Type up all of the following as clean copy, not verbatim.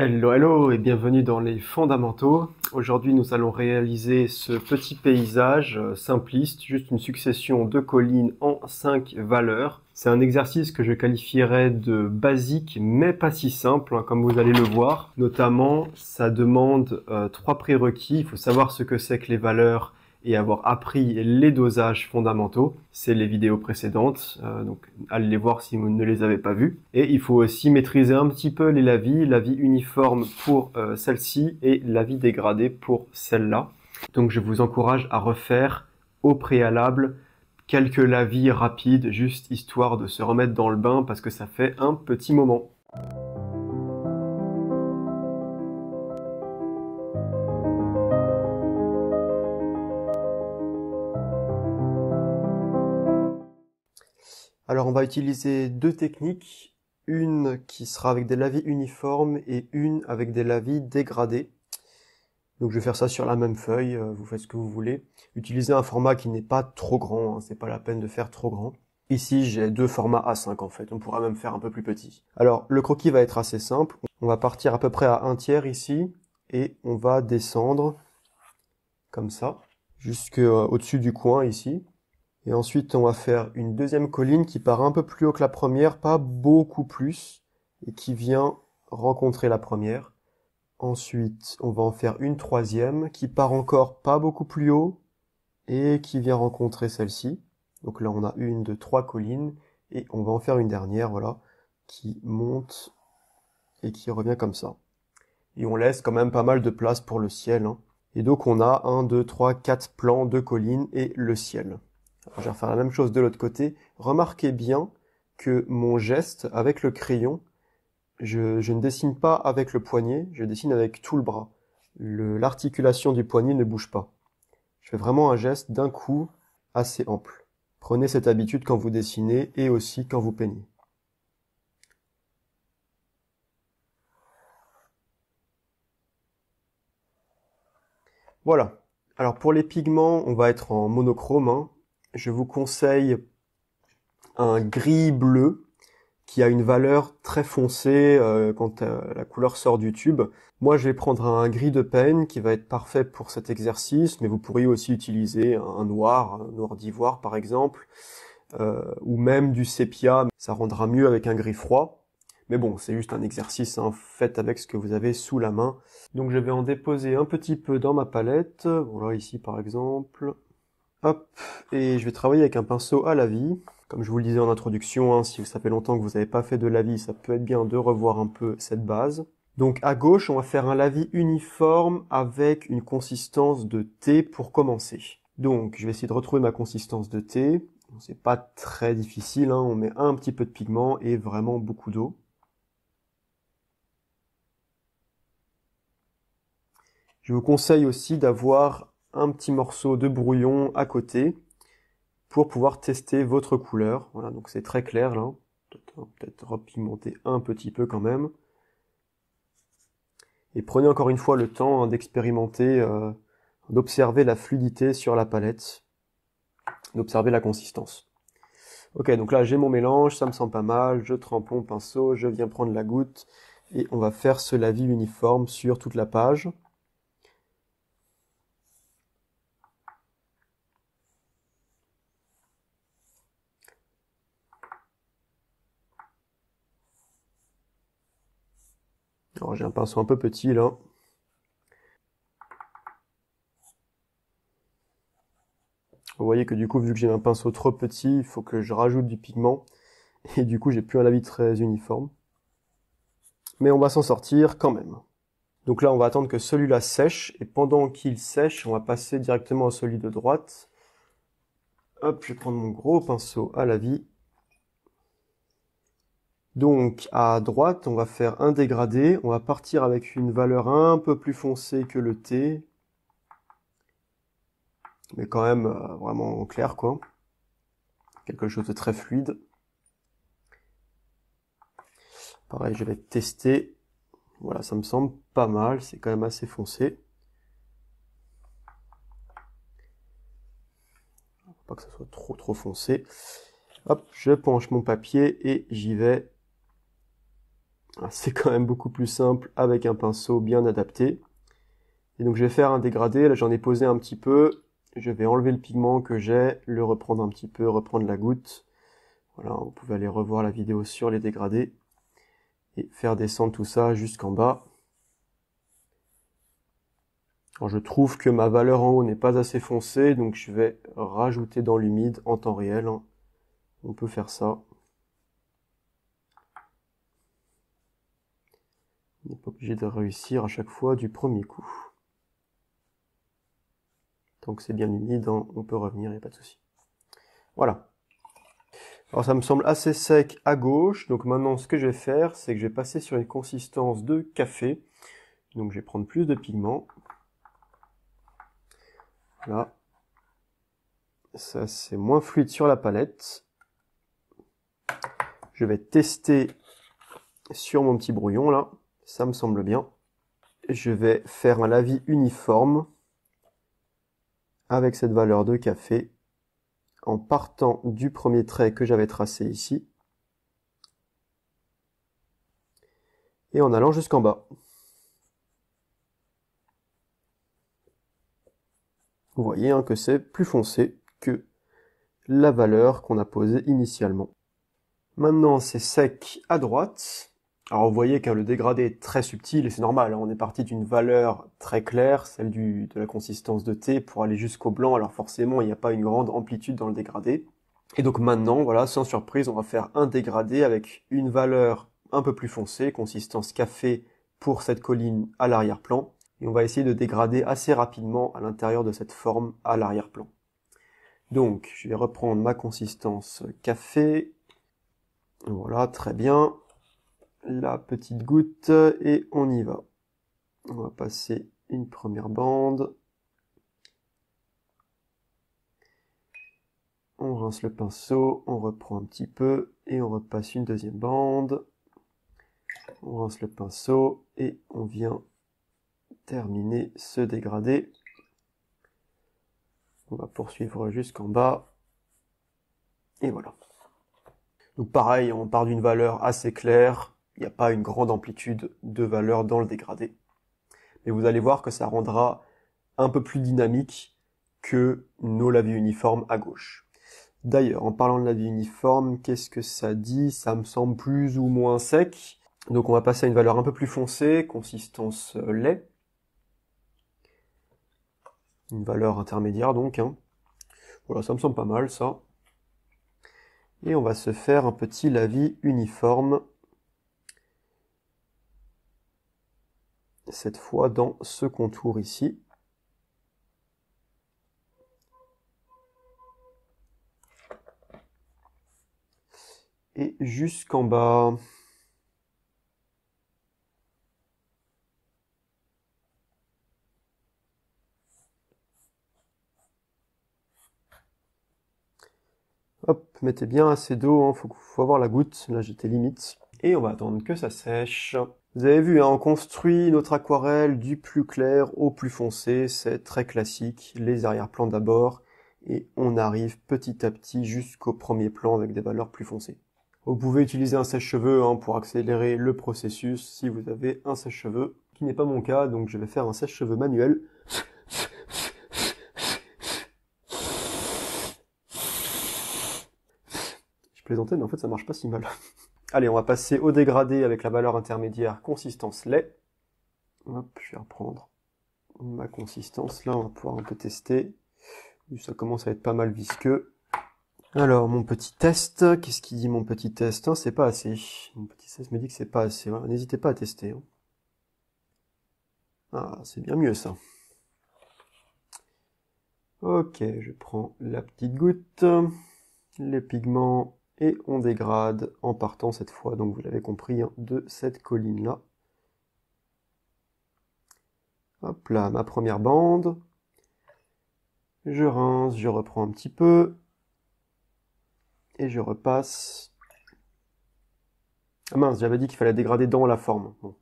Hello, hello et bienvenue dans les fondamentaux. Aujourd'hui, nous allons réaliser ce petit paysage simpliste, juste une succession de collines en 5 valeurs. C'est un exercice que je qualifierais de basique, mais pas si simple, hein, comme vous allez le voir. Notamment, ça demande 3 prérequis. Il faut savoir ce que c'est que les valeurs et avoir appris les dosages fondamentaux. C'est les vidéos précédentes, donc allez les voir si vous ne les avez pas vues. Et il faut aussi maîtriser un petit peu les lavis, lavis uniforme pour celle-ci et lavis dégradé pour celle-là. Donc je vous encourage à refaire au préalable quelques lavis rapides, juste histoire de se remettre dans le bain parce que ça fait un petit moment. Alors on va utiliser deux techniques, une qui sera avec des lavis uniformes et une avec des lavis dégradés. Donc je vais faire ça sur la même feuille, vous faites ce que vous voulez. Utilisez un format qui n'est pas trop grand, hein, c'est pas la peine de faire trop grand. Ici j'ai deux formats A5 en fait, on pourra même faire un peu plus petit. Alors le croquis va être assez simple, on va partir à peu près à 1/3 ici, et on va descendre comme ça, jusqu'au-dessus du coin ici. Et ensuite, on va faire une deuxième colline qui part un peu plus haut que la première, pas beaucoup plus, et qui vient rencontrer la première. Ensuite, on va en faire une troisième qui part encore pas beaucoup plus haut et qui vient rencontrer celle-ci. Donc là, on a une, deux, trois collines et on va en faire une dernière, voilà, qui monte et qui revient comme ça. Et on laisse quand même pas mal de place pour le ciel, hein. Et donc, on a 1, 2, 3, 4 plans de collines et le ciel. Alors, je vais refaire la même chose de l'autre côté. Remarquez bien que mon geste avec le crayon, je ne dessine pas avec le poignet, je dessine avec tout le bras. L'articulation du poignet ne bouge pas. Je fais vraiment un geste d'un coup assez ample. Prenez cette habitude quand vous dessinez et aussi quand vous peignez. Voilà. Alors pour les pigments, on va être en monochrome, hein. Je vous conseille un gris bleu qui a une valeur très foncée quand la couleur sort du tube. Moi, je vais prendre un gris de peigne qui va être parfait pour cet exercice, mais vous pourriez aussi utiliser un noir d'ivoire par exemple, ou même du sépia. Ça rendra mieux avec un gris froid. Mais bon, c'est juste un exercice, hein, faites avec ce que vous avez sous la main. Donc je vais en déposer un petit peu dans ma palette. Voilà, ici par exemple. Hop, et je vais travailler avec un pinceau à la vie. Comme je vous le disais en introduction, hein, si ça fait longtemps que vous n'avez pas fait de lavis, ça peut être bien de revoir un peu cette base. Donc à gauche, on va faire un lavis uniforme avec une consistance de thé pour commencer. Donc je vais essayer de retrouver ma consistance de thé. C'est pas très difficile, hein, on met un petit peu de pigment et vraiment beaucoup d'eau. Je vous conseille aussi d'avoir un petit morceau de brouillon à côté pour pouvoir tester votre couleur. Voilà, donc c'est très clair là. Peut-être repigmenter un petit peu quand même. Et prenez encore une fois le temps, hein, d'expérimenter, d'observer la fluidité sur la palette, d'observer la consistance. Ok, donc là j'ai mon mélange, ça me sent pas mal, je trempe mon pinceau, je viens prendre la goutte, et on va faire ce lavis uniforme sur toute la page. Alors j'ai un pinceau un peu petit là. Vous voyez que du coup, vu que j'ai un pinceau trop petit, il faut que je rajoute du pigment. Et du coup, j'ai plus un lavis très uniforme. Mais on va s'en sortir quand même. Donc là, on va attendre que celui-là sèche. Et pendant qu'il sèche, on va passer directement à celui de droite. Hop, je vais prendre mon gros pinceau à la vie. Donc à droite, on va faire un dégradé. On va partir avec une valeur un peu plus foncée que le T. Mais quand même vraiment clair, quoi. Quelque chose de très fluide. Pareil, je vais tester. Voilà, ça me semble pas mal. C'est quand même assez foncé. Pas que ça soit trop foncé. Hop, je penche mon papier et j'y vais. C'est quand même beaucoup plus simple avec un pinceau bien adapté. Et donc je vais faire un dégradé, là j'en ai posé un petit peu, je vais enlever le pigment que j'ai, le reprendre un petit peu, reprendre la goutte. Voilà, vous pouvez aller revoir la vidéo sur les dégradés et faire descendre tout ça jusqu'en bas. Alors je trouve que ma valeur en haut n'est pas assez foncée, donc je vais rajouter dans l'humide en temps réel. On peut faire ça. On n'est pas obligé de réussir à chaque fois du premier coup. Tant que c'est bien humide, on peut revenir, il n'y a pas de souci. Voilà. Alors ça me semble assez sec à gauche, donc maintenant ce que je vais faire, c'est que je vais passer sur une consistance de café. Donc je vais prendre plus de pigment. Là. Ça c'est moins fluide sur la palette. Je vais tester sur mon petit brouillon là, ça me semble bien. Je vais faire un lavis uniforme avec cette valeur de café en partant du premier trait que j'avais tracé ici et en allant jusqu'en bas. Vous voyez que c'est plus foncé que la valeur qu'on a posée initialement. Maintenant c'est sec à droite. Alors vous voyez que le dégradé est très subtil et c'est normal, on est parti d'une valeur très claire, celle de la consistance de thé, pour aller jusqu'au blanc, alors forcément il n'y a pas une grande amplitude dans le dégradé. Et donc maintenant, voilà, sans surprise, on va faire un dégradé avec une valeur un peu plus foncée, consistance café pour cette colline à l'arrière-plan, et on va essayer de dégrader assez rapidement à l'intérieur de cette forme à l'arrière-plan. Donc je vais reprendre ma consistance café, voilà, très bien. La petite goutte et on y va. On va passer une première bande. On rince le pinceau, on reprend un petit peu et on repasse une deuxième bande. On rince le pinceau et on vient terminer ce dégradé. On va poursuivre jusqu'en bas. Et voilà. Donc pareil, on part d'une valeur assez claire. Il n'y a pas une grande amplitude de valeur dans le dégradé. Mais vous allez voir que ça rendra un peu plus dynamique que nos lavis uniformes à gauche. D'ailleurs, en parlant de lavis uniforme, qu'est-ce que ça dit? Ça me semble plus ou moins sec. Donc on va passer à une valeur un peu plus foncée, consistance lait. Une valeur intermédiaire donc. Voilà, ça me semble pas mal ça. Et on va se faire un petit lavis uniforme. Cette fois dans ce contour ici. Et jusqu'en bas. Hop, mettez bien assez d'eau, faut avoir la goutte, là j'étais limite. Et on va attendre que ça sèche. Vous avez vu, on construit notre aquarelle du plus clair au plus foncé, c'est très classique, les arrière-plans d'abord, et on arrive petit à petit jusqu'au premier plan avec des valeurs plus foncées. Vous pouvez utiliser un sèche-cheveux pour accélérer le processus si vous avez un sèche-cheveux, qui n'est pas mon cas, donc je vais faire un sèche-cheveux manuel. Je plaisantais, mais en fait ça marche pas si mal. Allez, on va passer au dégradé avec la valeur intermédiaire consistance lait. Hop, je vais reprendre ma consistance. Là, on va pouvoir un peu tester. Ça commence à être pas mal visqueux. Alors, mon petit test, qu'est-ce qu'il dit mon petit test? C'est pas assez. Mon petit test me dit que c'est pas assez. Voilà, n'hésitez pas à tester. Ah, c'est bien mieux ça. Ok, je prends la petite goutte, les pigments, et on dégrade en partant cette fois, donc vous l'avez compris, de cette colline-là. Hop là, ma première bande. Je rince, je reprends un petit peu. Et je repasse. Ah mince, j'avais dit qu'il fallait dégrader dans la forme. Bon.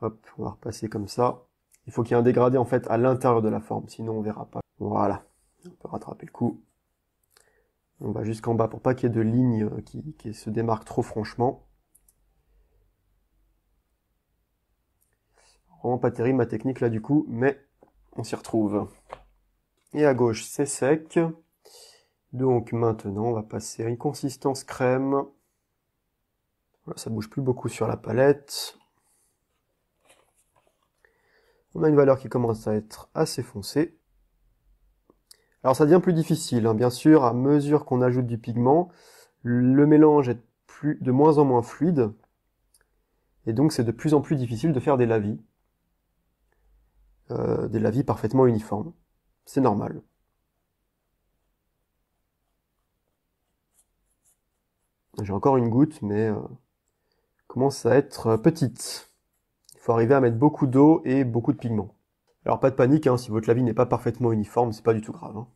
Hop, on va repasser comme ça. Il faut qu'il y ait un dégradé en fait à l'intérieur de la forme, sinon on verra pas. Voilà, on peut rattraper le coup. On va jusqu'en bas pour pas qu'il y ait de lignes qui se démarquent trop franchement. Vraiment pas terrible ma technique là du coup, mais on s'y retrouve. Et à gauche, c'est sec. Donc maintenant, on va passer à une consistance crème. Voilà, ça bouge plus beaucoup sur la palette. On a une valeur qui commence à être assez foncée. Alors ça devient plus difficile, hein. Bien sûr, à mesure qu'on ajoute du pigment, le mélange est de moins en moins fluide. Et donc c'est de plus en plus difficile de faire des lavis. Des lavis parfaitement uniformes. C'est normal. J'ai encore une goutte, mais commence à être petite. Il faut arriver à mettre beaucoup d'eau et beaucoup de pigment. Alors pas de panique, hein, si votre lavis n'est pas parfaitement uniforme, c'est pas du tout grave, hein.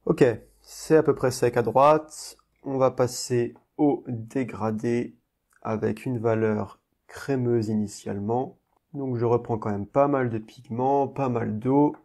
Ok, c'est à peu près sec à droite. On va passer au dégradé avec une valeur crémeuse initialement. Donc je reprends quand même pas mal de pigment, pas mal d'eau.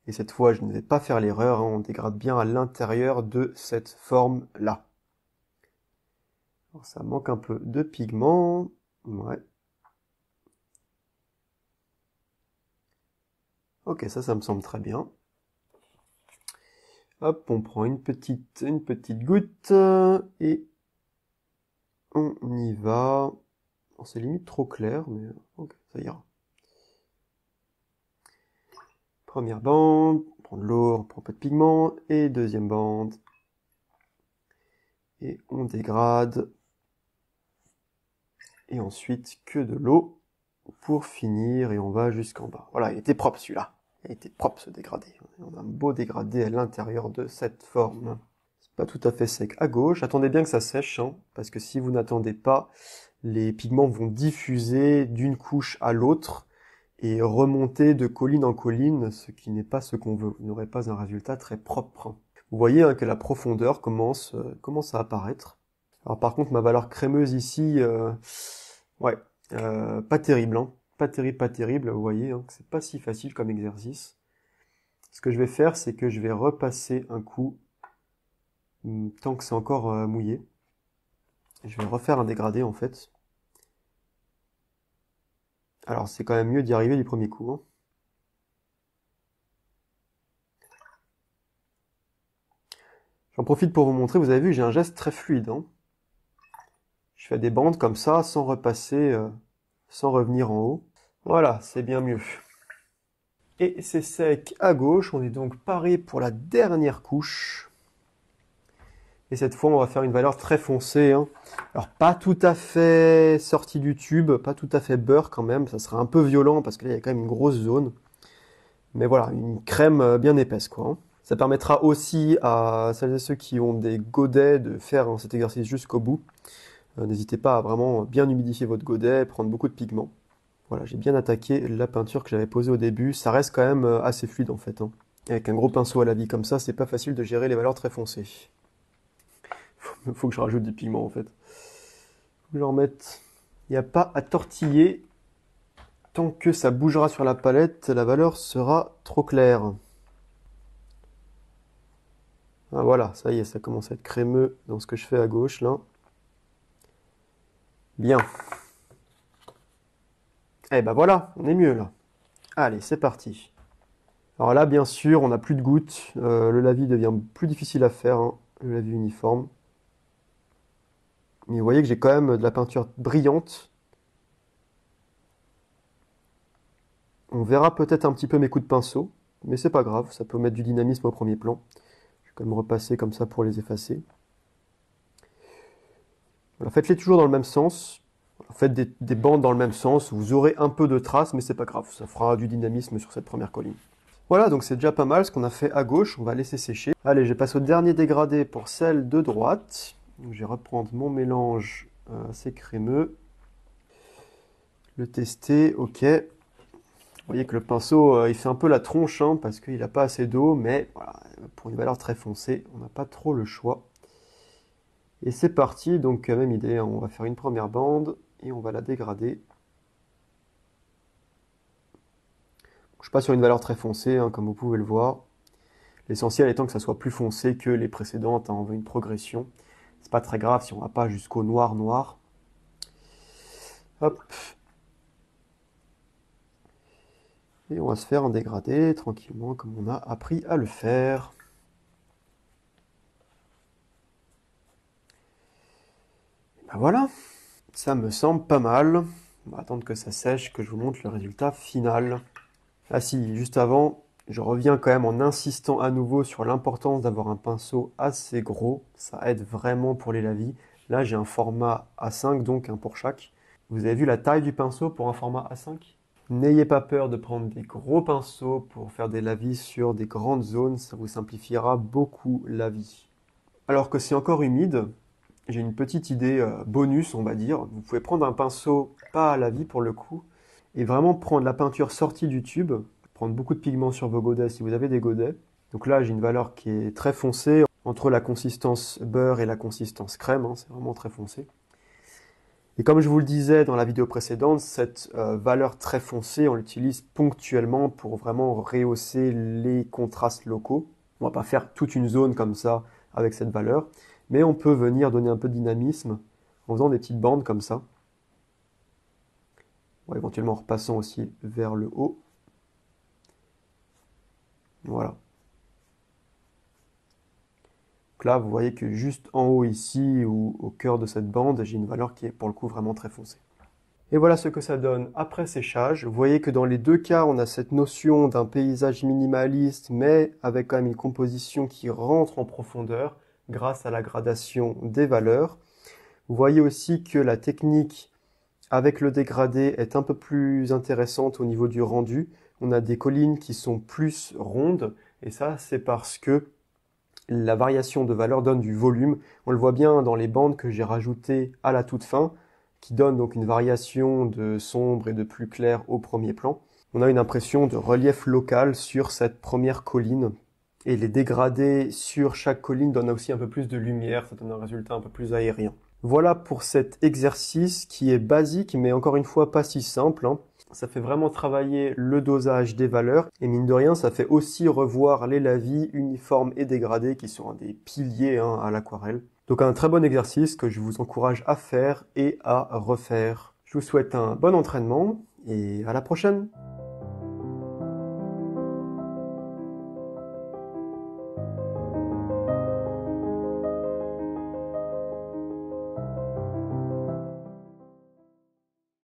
Et cette fois, je ne vais pas faire l'erreur, hein, on dégrade bien à l'intérieur de cette forme-là. Alors ça manque un peu de pigment. Ouais. Ok, ça me semble très bien. Hop, on prend une petite goutte et on y va. Bon, c'est limite trop clair, mais ok, ça ira. Première bande, on prend de l'eau, on prend un peu de pigment, et deuxième bande. Et on dégrade. Et ensuite que de l'eau pour finir, et on va jusqu'en bas. Voilà, il était propre celui-là. Il était propre ce dégradé. On a un beau dégradé à l'intérieur de cette forme. C'est pas tout à fait sec à gauche. Attendez bien que ça sèche, hein, parce que si vous n'attendez pas, les pigments vont diffuser d'une couche à l'autre et remonter de colline en colline, ce qui n'est pas ce qu'on veut. Vous n'aurez pas un résultat très propre. Vous voyez, hein, que la profondeur commence à apparaître. Alors par contre, ma valeur crémeuse ici, ouais, pas terrible, hein. Pas terrible, pas terrible. Vous voyez, hein, que c'est pas si facile comme exercice. Ce que je vais faire, c'est que je vais repasser un coup tant que c'est encore mouillé. Je vais refaire un dégradé en fait. Alors c'est quand même mieux d'y arriver du premier coup, hein. J'en profite pour vous montrer, vous avez vu, j'ai un geste très fluide, hein. Je fais des bandes comme ça, sans repasser, sans revenir en haut. Voilà, c'est bien mieux. Et c'est sec à gauche, on est donc paré pour la dernière couche. Et cette fois, on va faire une valeur très foncée, hein. Alors, pas tout à fait sortie du tube, pas tout à fait beurre quand même, ça sera un peu violent parce que là, il y a quand même une grosse zone. Mais voilà, une crème bien épaisse, quoi, hein. Ça permettra aussi à celles et ceux qui ont des godets de faire, hein, cet exercice jusqu'au bout. N'hésitez pas à vraiment bien humidifier votre godet, prendre beaucoup de pigment. Voilà, j'ai bien attaqué la peinture que j'avais posée au début. Ça reste quand même assez fluide en fait, hein. Avec un gros pinceau à la vie comme ça, c'est pas facile de gérer les valeurs très foncées. Faut que je rajoute du pigment en fait. Faut que j'en remette. Il n'y a pas à tortiller. Tant que ça bougera sur la palette, la valeur sera trop claire. Ah, voilà, ça y est, ça commence à être crémeux dans ce que je fais à gauche là. Bien. Eh ben voilà, on est mieux là. Allez, c'est parti. Alors là, bien sûr, on n'a plus de gouttes. Le lavis devient plus difficile à faire, hein, le lavis uniforme. Mais vous voyez que j'ai quand même de la peinture brillante. On verra peut-être un petit peu mes coups de pinceau, mais c'est pas grave, ça peut mettre du dynamisme au premier plan. Je vais quand même repasser comme ça pour les effacer. Voilà, faites-les toujours dans le même sens. Faites des bandes dans le même sens. Vous aurez un peu de traces, mais c'est pas grave. Ça fera du dynamisme sur cette première colline. Voilà, donc c'est déjà pas mal ce qu'on a fait à gauche. On va laisser sécher. Allez, je passe au dernier dégradé pour celle de droite. Donc, je vais reprendre mon mélange assez crémeux. Le tester, ok. Vous voyez que le pinceau, il fait un peu la tronche, hein, parce qu'il n'a pas assez d'eau, mais voilà, pour une valeur très foncée, on n'a pas trop le choix. Et c'est parti, donc même idée, hein, on va faire une première bande et on va la dégrader. Je suis pas sur une valeur très foncée, hein, comme vous pouvez le voir. L'essentiel étant que ça soit plus foncé que les précédentes, hein, on veut une progression. C'est pas très grave si on va pas jusqu'au noir noir. Hop. Et on va se faire un dégradé tranquillement comme on a appris à le faire. Et ben voilà, ça me semble pas mal. On va attendre que ça sèche, que je vous montre le résultat final. Ah si, juste avant, je reviens quand même en insistant à nouveau sur l'importance d'avoir un pinceau assez gros. Ça aide vraiment pour les lavis. Là, j'ai un format A5, donc un pour chaque. Vous avez vu la taille du pinceau pour un format A5? N'ayez pas peur de prendre des gros pinceaux pour faire des lavis sur des grandes zones. Ça vous simplifiera beaucoup la vie. Alors que c'est encore humide, j'ai une petite idée bonus, on va dire. Vous pouvez prendre un pinceau, pas à lavis pour le coup, et vraiment prendre la peinture sortie du tube, prendre beaucoup de pigments sur vos godets si vous avez des godets. Donc là, j'ai une valeur qui est très foncée, entre la consistance beurre et la consistance crème, hein, c'est vraiment très foncé. Et comme je vous le disais dans la vidéo précédente, cette valeur très foncée, on l'utilise ponctuellement pour vraiment rehausser les contrastes locaux. On va pas faire toute une zone comme ça avec cette valeur, mais on peut venir donner un peu de dynamisme en faisant des petites bandes comme ça. Bon, éventuellement en repassant aussi vers le haut. Voilà. Donc là, vous voyez que juste en haut ici, ou au cœur de cette bande, j'ai une valeur qui est pour le coup vraiment très foncée. Et voilà ce que ça donne après séchage. Vous voyez que dans les deux cas, on a cette notion d'un paysage minimaliste, mais avec quand même une composition qui rentre en profondeur grâce à la gradation des valeurs. Vous voyez aussi que la technique avec le dégradé est un peu plus intéressante au niveau du rendu. On a des collines qui sont plus rondes, et ça c'est parce que la variation de valeur donne du volume. On le voit bien dans les bandes que j'ai rajoutées à la toute fin, qui donnent donc une variation de sombre et de plus clair au premier plan. On a une impression de relief local sur cette première colline. Et les dégradés sur chaque colline donnent aussi un peu plus de lumière, ça donne un résultat un peu plus aérien. Voilà pour cet exercice qui est basique, mais encore une fois pas si simple, hein. Ça fait vraiment travailler le dosage des valeurs, et mine de rien, ça fait aussi revoir les lavis uniformes et dégradés qui sont des piliers hein, à l'aquarelle. Donc un très bon exercice que je vous encourage à faire et à refaire. Je vous souhaite un bon entraînement, et à la prochaine!